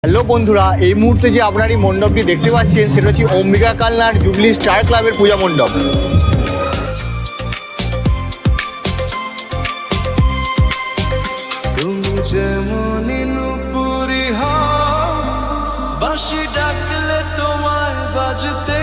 Hello বন্ধুরা, এই মুহূর্তে যে আপনার এই মণ্ডপটি দেখতে পাচ্ছেন সেটা হচ্ছে অম্বিকা কালনার জুবলি স্টার ক্লাবের পূজা মণ্ডপ। তুমি যেমন নুপুরি হও, বাঁশি ডাকলে তোমায় বাজতে